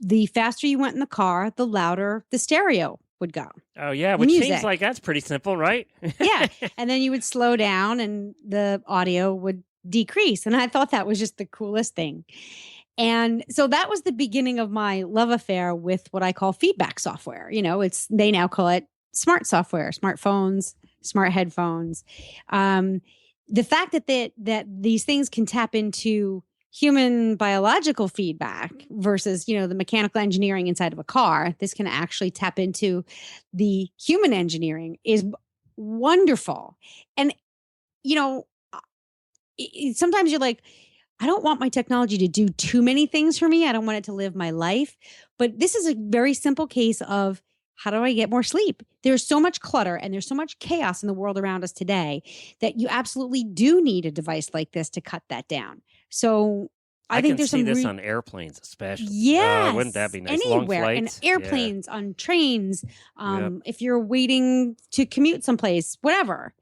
the faster you went in the car, the louder the stereo would go. Oh, yeah, which seems like that's pretty simple, right? Yeah, and then you would slow down and the audio would decrease. And I thought that was just the coolest thing. And so that was the beginning of my love affair with what I call feedback software. They now call it smart software, smartphones, smart headphones. The fact that these things can tap into human biological feedback versus, the mechanical engineering inside of a car, this can actually tap into the human engineering is wonderful. And, sometimes you're like, I don't want my technology to do too many things for me. I don't want it to live my life. But this is a very simple case of, how do I get more sleep? There's so much clutter and there's so much chaos in the world around us today that you absolutely do need a device like this to cut that down. So I think there's some. I can see this on airplanes, especially. Yes, wouldn't that be nice? Anywhere, long flights, and airplanes, on trains. If you're waiting to commute someplace, whatever.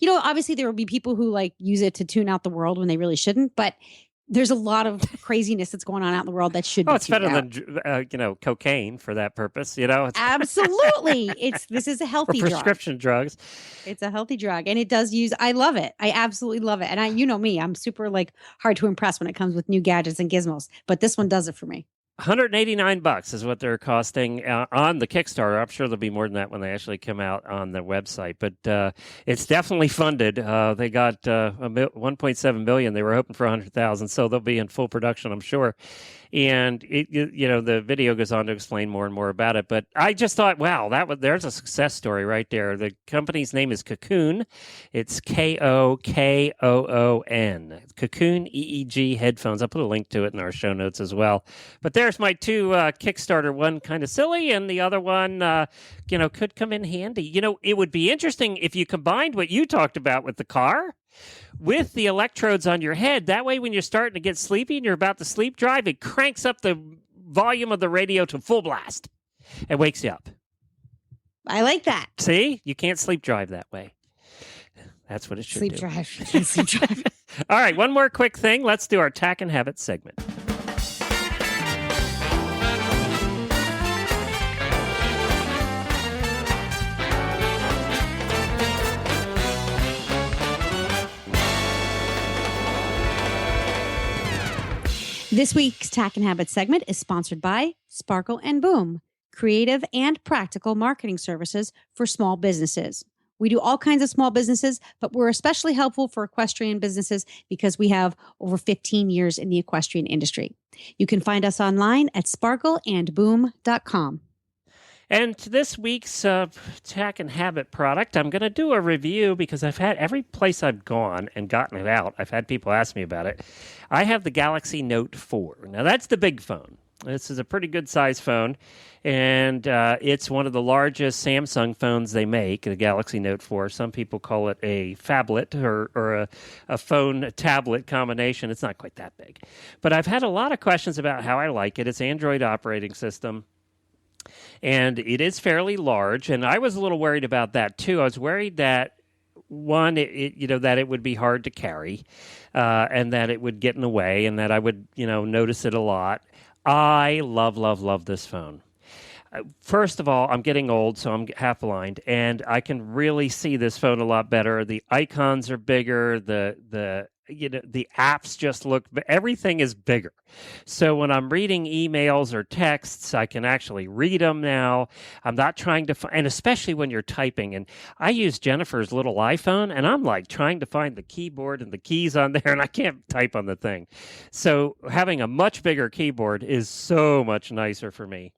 Obviously there will be people who use it to tune out the world when they really shouldn't, but there's a lot of craziness that's going on out in the world that should be it's better out. than cocaine for that purpose. It's Absolutely. This is a healthy or prescription drugs. It's a healthy drug, and it does use. I love it. I absolutely love it. And me, I'm super hard to impress when it comes with new gadgets and gizmos, but this one does it for me. $189 is what they're costing on the Kickstarter. I'm sure there'll be more than that when they actually come out on the website. But it's definitely funded. They got $1.7 million. They were hoping for $100,000, so they'll be in full production, I'm sure. And the video goes on to explain more and more about it. But I just thought, wow, there's a success story right there. The company's name is Cocoon. It's Kokoon. Cocoon EEG headphones. I'll put a link to it in our show notes as well. But there's my two Kickstarter. One kind of silly, and the other one, could come in handy. It would be interesting if you combined what you talked about with the car with the electrodes on your head. That way, when you're starting to get sleepy and you're about to sleep drive, it cranks up the volume of the radio to full blast and wakes you up. I like that. See? You can't sleep drive that way. That's what it should sleep do. Drive. Sleep drive. All right, one more quick thing. Let's do our Tack and Habit segment. This week's Tack and Habit segment is sponsored by Sparkle and Boom, creative and practical marketing services for small businesses. We do all kinds of small businesses, but we're especially helpful for equestrian businesses because we have over 15 years in the equestrian industry. You can find us online at sparkleandboom.com. And this week's Tack and Habit product, I'm going to do a review because I've had every place I've gone and gotten it out, I've had people ask me about it. I have the Galaxy Note 4. Now, that's the big phone. This is a pretty good size phone, and it's one of the largest Samsung phones they make, the Galaxy Note 4. Some people call it a phablet or a phone-tablet combination. It's not quite that big. But I've had a lot of questions about how I like it. It's Android operating system, and it is fairly large, and I was a little worried about that, too. I was worried that one, that it would be hard to carry, and that it would get in the way, and that I would, notice it a lot. I love this phone. First of all, I'm getting old, so I'm half blind, and I can really see this phone a lot better. The icons are bigger. The apps just look. Everything is bigger. So when I'm reading emails or texts, I can actually read them now. I'm not trying to and especially when you're typing. And I use Jennifer's little iPhone, and I'm like trying to find the keyboard and the keys on there, and I can't type on the thing. So having a much bigger keyboard is so much nicer for me.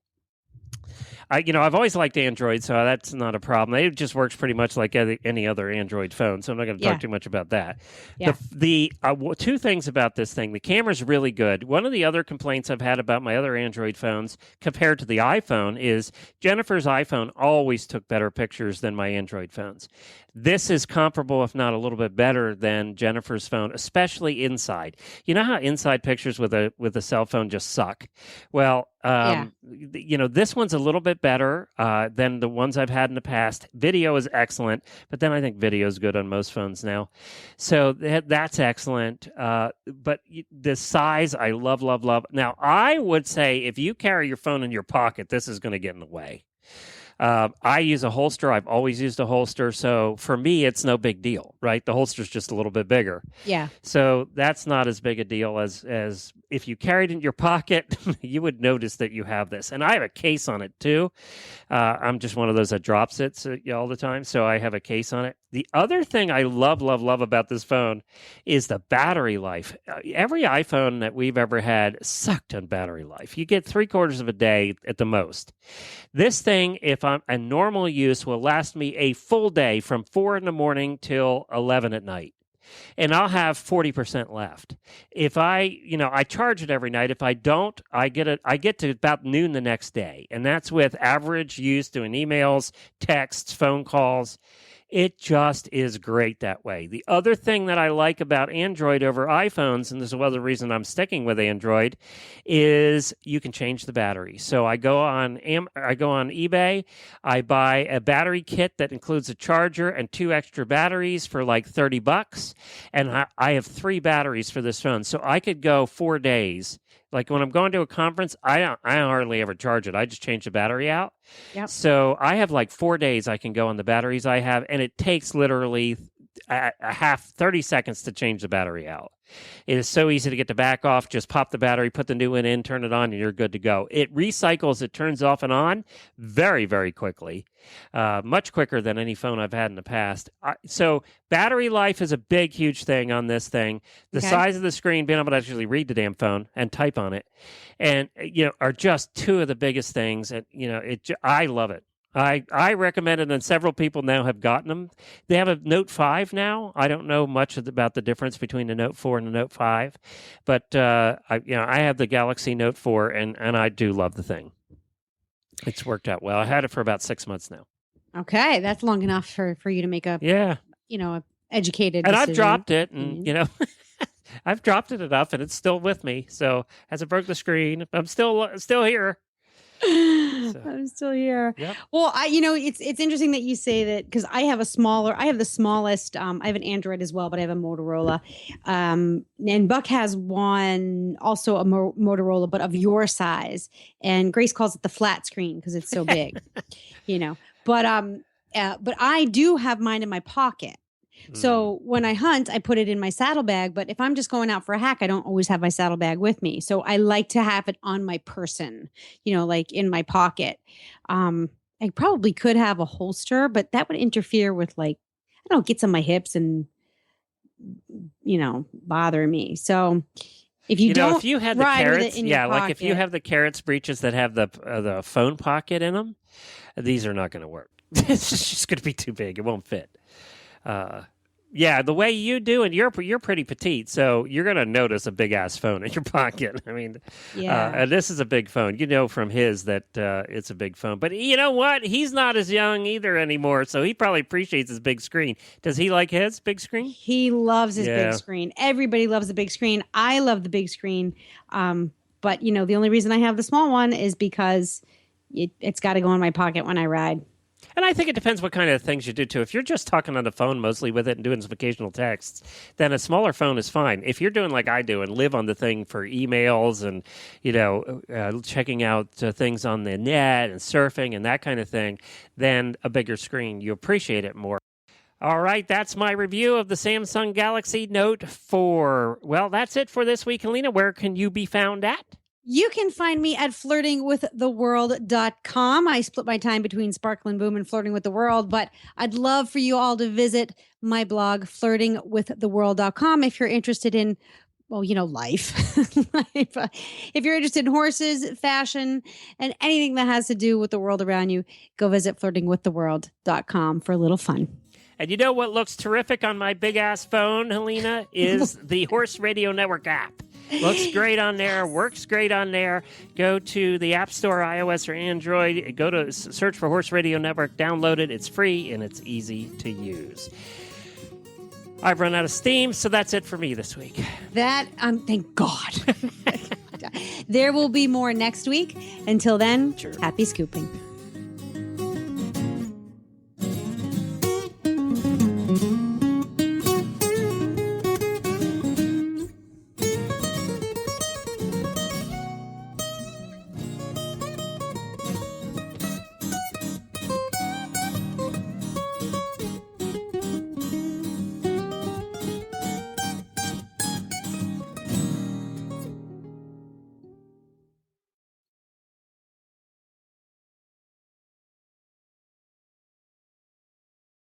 I've always liked Android, so that's not a problem. It just works pretty much like any other Android phone, so I'm not going to talk too much about that. Yeah. The two things about this thing. The camera's really good. One of the other complaints I've had about my other Android phones compared to the iPhone is Jennifer's iPhone always took better pictures than my Android phones. This is comparable, if not a little bit better than Jennifer's phone, especially inside. You know how inside pictures with a cell phone just suck? Well, this one's a little bit better than the ones I've had in the past. Video is excellent, but then I think video is good on most phones now. So that's excellent. But the size, I love. Now, I would say if you carry your phone in your pocket, this is going to get in the way. I use a holster. I've always used a holster. So for me, it's no big deal, right? The holster's just a little bit bigger. Yeah. So that's not as big a deal as if you carried it in your pocket, you would notice that you have this. And I have a case on it too. I'm just one of those that drops it all the time. So I have a case on it. The other thing I love about this phone is the battery life. Every iPhone that we've ever had sucked on battery life. You get 3/4 of a day at the most. This thing, if I'm in normal use, will last me a full day from 4 in the morning till 11 at night. And I'll have 40% left. If I charge it every night. If I don't, I get to about noon the next day. And that's with average use doing emails, texts, phone calls. It just is great that way. The other thing that I like about Android over iPhones, and this is another reason I'm sticking with Android, is you can change the battery. So I go on eBay, I buy a battery kit that includes a charger and 2 extra batteries for like $30, and I have 3 batteries for this phone. So I could go 4 days. Like when I'm going to a conference, I hardly ever charge it. I just change the battery out. Yep. So I have like 4 days I can go on the batteries I have, and it takes literally 30 seconds to change the battery out. It is so easy to get the back off. Just pop the battery, put the new one in, turn it on, and you're good to go. It recycles, it turns off and on very, very quickly, much quicker than any phone I've had in the past. So battery life is a big, huge thing on this thing. The size of the screen, being able to actually read the damn phone and type on it, and are just two of the biggest things. And I love it. I recommend it, and several people now have gotten them. They have a Note 5 now. I don't know much about the difference between the Note 4 and the Note 5, but I have the Galaxy Note 4, and I do love the thing. It's worked out well. I had it for about 6 months now. Okay, that's long enough for you to make a educated and decision. I've dropped it, and I've dropped it enough, and it's still with me. So hasn't broke the screen. I'm still here. So. I'm still here. Yep. Well, it's interesting that you say that, because I have the smallest. I have an Android as well, but I have a Motorola. And Buck has one, also a Motorola, but of your size. And Grace calls it the flat screen because it's so big, But I do have mine in my pocket. So when I hunt, I put it in my saddlebag. But if I'm just going out for a hack, I don't always have my saddlebag with me. So I like to have it on my person, like in my pocket. I probably could have a holster, but that would interfere with gets on my hips and, bother me. So if you don't, if you had the carrots, if you have the carrots breeches that have the phone pocket in them, these are not going to work. It's just going to be too big. It won't fit. The way you do, and you're pretty petite, so you're going to notice a big ass phone in your pocket. I mean, and this is a big phone. From his that it's a big phone. But you know what? He's not as young either anymore, so he probably appreciates his big screen. Does he like his big screen? He loves his big screen. Everybody loves the big screen. I love the big screen. But the only reason I have the small one is because it's got to go in my pocket when I ride. And I think it depends what kind of things you do, too. If you're just talking on the phone mostly with it and doing some occasional texts, then a smaller phone is fine. If you're doing like I do and live on the thing for emails and, checking out things on the net and surfing and that kind of thing, then a bigger screen, you appreciate it more. All right, that's my review of the Samsung Galaxy Note 4. Well, that's it for this week. Helena, where can you be found at? You can find me at flirtingwiththeworld.com. I split my time between Sparkle and Boom and Flirting with the World, but I'd love for you all to visit my blog, flirtingwiththeworld.com, if you're interested in, life. If you're interested in horses, fashion, and anything that has to do with the world around you, go visit flirtingwiththeworld.com for a little fun. And you know what looks terrific on my big-ass phone, Helena, is the Horse Radio Network app. Looks great on there, works great on there. Go to the App Store, iOS or Android. Go to search for Horse Radio Network, download it. It's free and it's easy to use. I've run out of steam, so that's it for me this week. Thank God. There will be more next week. Until then, happy scooping.